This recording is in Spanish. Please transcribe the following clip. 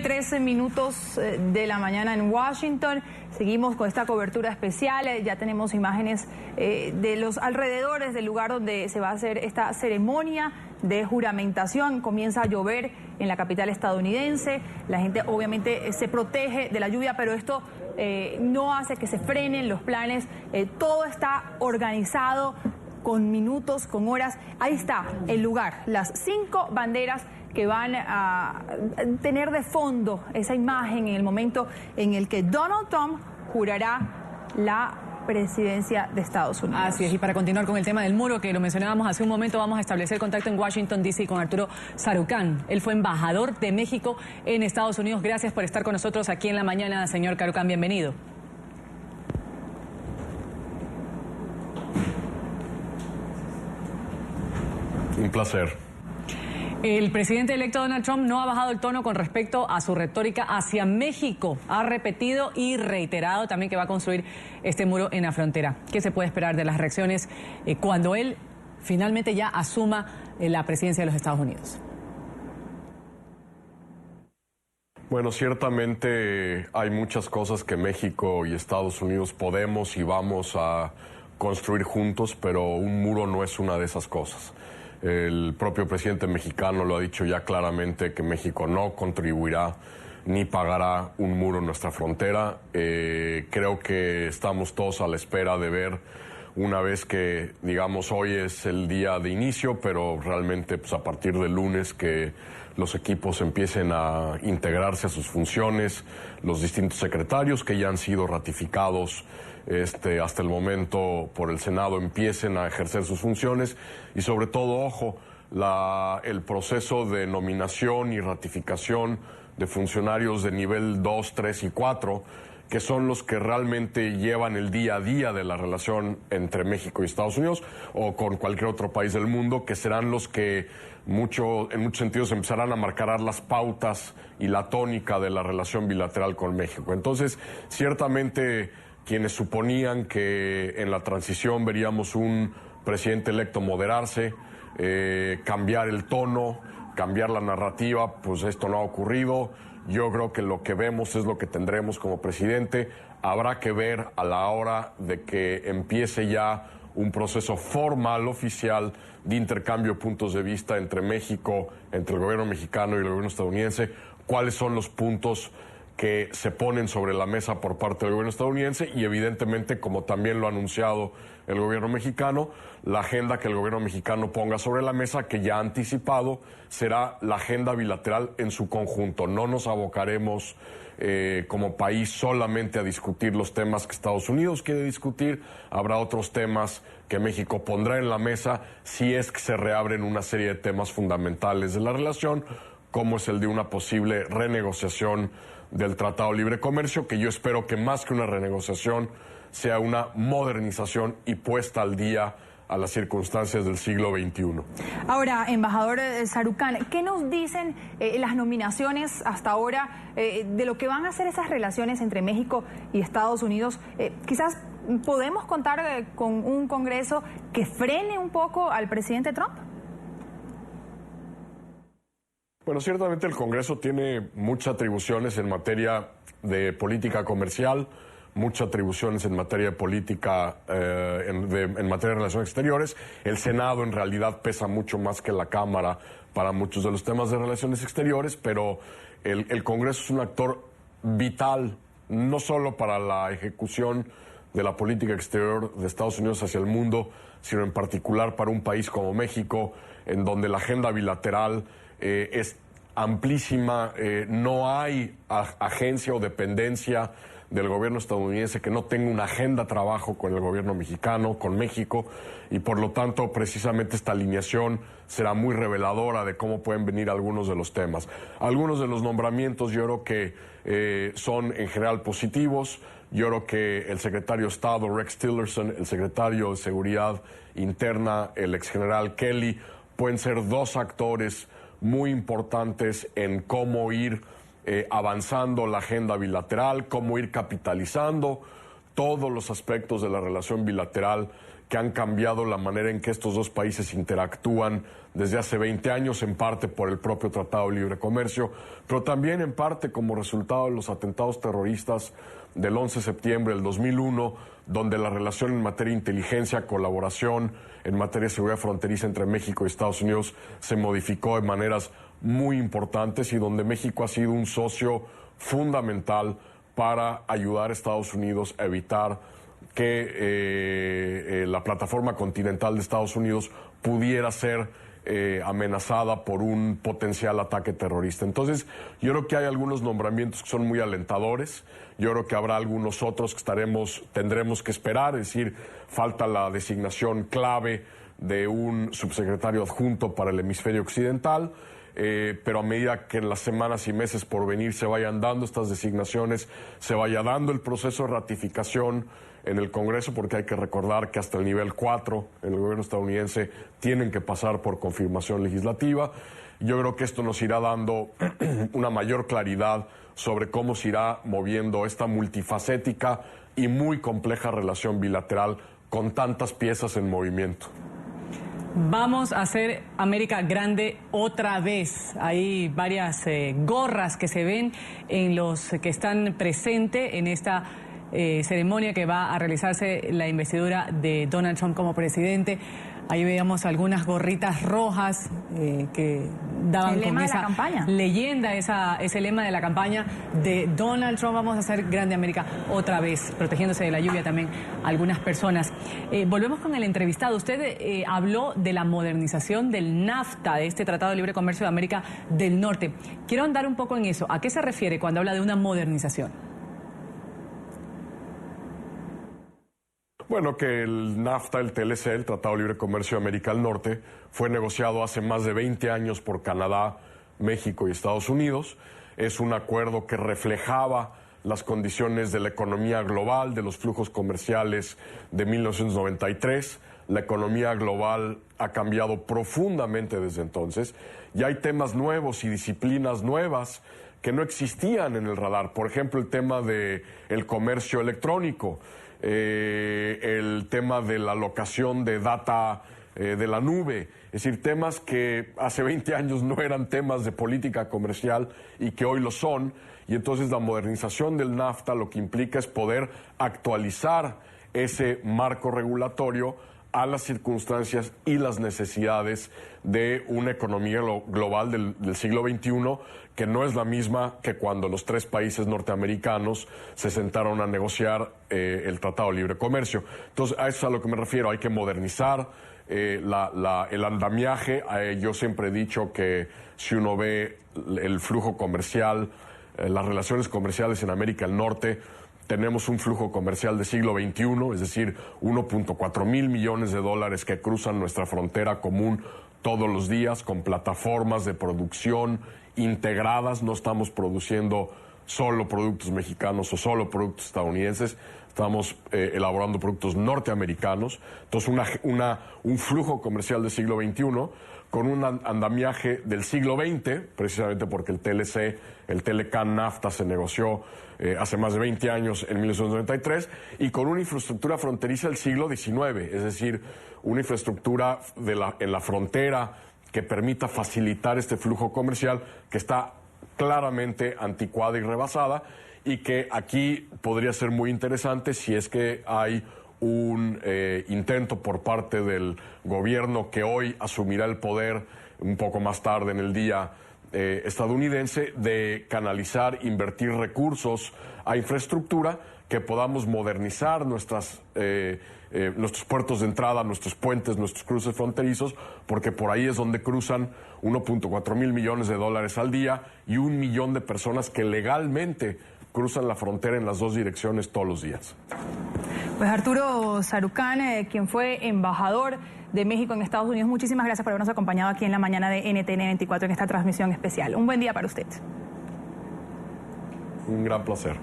9:13 de la mañana en Washington. Seguimos con esta cobertura especial. Ya tenemos imágenes de los alrededores del lugar donde se va a hacer esta ceremonia de juramentación. Comienza a llover en la capital estadounidense. La gente obviamente se protege de la lluvia, pero esto no hace que se frenen los planes. Todo está organizado con minutos, con horas. Ahí está el lugar, las 5 banderas que van a tener de fondo esa imagen en el momento en el que Donald Trump jurará la presidencia de Estados Unidos. Así es, y para continuar con el tema del muro, que lo mencionábamos hace un momento, vamos a establecer contacto en Washington, D.C. con Arturo Sarucán. Él fue embajador de México en Estados Unidos. Gracias por estar con nosotros aquí en la mañana, señor Sarucán. Bienvenido. Un placer. El presidente electo Donald Trump no ha bajado el tono con respecto a su retórica hacia México. Ha repetido y reiterado también que va a construir este muro en la frontera. ¿Qué se puede esperar de las reacciones cuando él finalmente ya asuma la presidencia de los Estados Unidos? Bueno, ciertamente hay muchas cosas que México y Estados Unidos podemos y vamos a construir juntos, pero un muro no es una de esas cosas. El propio presidente mexicano lo ha dicho ya claramente que México no contribuirá ni pagará un muro en nuestra frontera. Creo que estamos todos a la espera de ver, una vez que, digamos, hoy es el día de inicio, pero realmente pues, a partir del lunes que los equipos empiecen a integrarse a sus funciones, los distintos secretarios que ya han sido ratificados hasta el momento por el Senado empiecen a ejercer sus funciones y sobre todo, ojo, el proceso de nominación y ratificación de funcionarios de nivel 2, 3 y 4, que son los que realmente llevan el día a día de la relación entre México y Estados Unidos o con cualquier otro país del mundo, que serán los que en muchos sentidos empezarán a marcar las pautas y la tónica de la relación bilateral con México. Entonces, ciertamente, quienes suponían que en la transición veríamos un presidente electo moderarse, cambiar el tono, cambiar la narrativa, pues esto no ha ocurrido. Yo creo que lo que vemos es lo que tendremos como presidente. Habrá que ver a la hora de que empiece ya un proceso formal, oficial, de intercambio de puntos de vista entre México, entre el gobierno mexicano y el gobierno estadounidense, cuáles son los puntos que se ponen sobre la mesa por parte del gobierno estadounidense y evidentemente, como también lo ha anunciado el gobierno mexicano, la agenda que el gobierno mexicano ponga sobre la mesa, que ya ha anticipado, será la agenda bilateral en su conjunto. No nos abocaremos como país solamente a discutir los temas que Estados Unidos quiere discutir. Habrá otros temas que México pondrá en la mesa si es que se reabren una serie de temas fundamentales de la relación, como es el de una posible renegociación del Tratado de Libre Comercio, que yo espero que más que una renegociación sea una modernización y puesta al día a las circunstancias del siglo XXI. Ahora, embajador Sarucán, ¿qué nos dicen las nominaciones hasta ahora de lo que van a ser esas relaciones entre México y Estados Unidos? Quizás podemos contar con un Congreso que frene un poco al presidente Trump. Bueno, ciertamente el Congreso tiene muchas atribuciones en materia de política comercial, muchas atribuciones en materia de política, en materia de relaciones exteriores. El Senado en realidad pesa mucho más que la Cámara para muchos de los temas de relaciones exteriores, pero el Congreso es un actor vital, no solo para la ejecución de la política exterior de Estados Unidos hacia el mundo, sino en particular para un país como México, en donde la agenda bilateral es amplísima. No hay agencia o dependencia del gobierno estadounidense que no tenga una agenda de trabajo con el gobierno mexicano, con México, y por lo tanto precisamente esta alineación será muy reveladora de cómo pueden venir algunos de los temas. Algunos de los nombramientos yo creo que son en general positivos. Yo creo que el secretario de Estado Rex Tillerson, el secretario de Seguridad Interna, el exgeneral Kelly, pueden ser dos actores muy importantes en cómo ir avanzando la agenda bilateral, cómo ir capitalizando todos los aspectos de la relación bilateral que han cambiado la manera en que estos dos países interactúan desde hace 20 años, en parte por el propio Tratado de Libre Comercio, pero también en parte como resultado de los atentados terroristas del 11 de septiembre del 2001, donde la relación en materia de inteligencia, colaboración en materia de seguridad fronteriza entre México y Estados Unidos se modificó de maneras muy importantes y donde México ha sido un socio fundamental para ayudar a Estados Unidos a evitar que la plataforma continental de Estados Unidos pudiera ser amenazada por un potencial ataque terrorista. Entonces, yo creo que hay algunos nombramientos que son muy alentadores. Yo creo que habrá algunos otros que tendremos que esperar. Es decir, falta la designación clave de un subsecretario adjunto para el hemisferio occidental. Pero a medida que en las semanas y meses por venir se vayan dando estas designaciones, se vaya dando el proceso de ratificación en el Congreso, porque hay que recordar que hasta el nivel 4 en el gobierno estadounidense tienen que pasar por confirmación legislativa. Yo creo que esto nos irá dando una mayor claridad sobre cómo se irá moviendo esta multifacética y muy compleja relación bilateral con tantas piezas en movimiento. Vamos a hacer América grande otra vez. Hay varias gorras que se ven en los que están presentes en esta ceremonia que va a realizarse la investidura de Donald Trump como presidente. Ahí veíamos algunas gorritas rojas que daban con esa leyenda, ese lema de la campaña de Donald Trump. Vamos a hacer grande América otra vez, protegiéndose de la lluvia también algunas personas. Volvemos con el entrevistado. Usted habló de la modernización del NAFTA, de este Tratado de Libre Comercio de América del Norte. Quiero andar un poco en eso. ¿A qué se refiere cuando habla de una modernización? Bueno, que el NAFTA, el TLC, el Tratado de Libre Comercio de América del Norte, fue negociado hace más de 20 años por Canadá, México y Estados Unidos. Es un acuerdo que reflejaba las condiciones de la economía global, de los flujos comerciales de 1993. La economía global ha cambiado profundamente desde entonces y hay temas nuevos y disciplinas nuevas que no existían en el radar. Por ejemplo, el tema del comercio electrónico. El tema de la alocación de data de la nube, es decir, temas que hace 20 años no eran temas de política comercial y que hoy lo son, y entonces la modernización del NAFTA lo que implica es poder actualizar ese marco regulatorio a las circunstancias y las necesidades de una economía global del siglo XXI, que no es la misma que cuando los tres países norteamericanos se sentaron a negociar el Tratado de Libre Comercio. Entonces, a eso es a lo que me refiero. Hay que modernizar el andamiaje. Yo siempre he dicho que si uno ve el flujo comercial, las relaciones comerciales en América del Norte, tenemos un flujo comercial de siglo XXI, es decir, 1.4 mil millones de dólares que cruzan nuestra frontera común todos los días con plataformas de producción integradas. No estamos produciendo solo productos mexicanos o solo productos estadounidenses, estamos elaborando productos norteamericanos. Entonces, un flujo comercial del siglo XXI con un andamiaje del siglo XX, precisamente porque el TLC, el TLCAN NAFTA se negoció hace más de 20 años, en 1993, y con una infraestructura fronteriza del siglo XIX, es decir, una infraestructura en la frontera que permita facilitar este flujo comercial que está claramente anticuada y rebasada, y que aquí podría ser muy interesante si es que hay un intento por parte del gobierno que hoy asumirá el poder un poco más tarde en el día estadounidense, de canalizar, invertir recursos a infraestructura, que podamos modernizar nuestros puertos de entrada, nuestros puentes, nuestros cruces fronterizos, porque por ahí es donde cruzan 1.4 mil millones de dólares al día y 1 millón de personas que legalmente cruzan la frontera en las dos direcciones todos los días. Pues Arturo Sarucán, quien fue embajador de México en Estados Unidos, muchísimas gracias por habernos acompañado aquí en la mañana de NTN 24 en esta transmisión especial. Un buen día para usted. Un gran placer.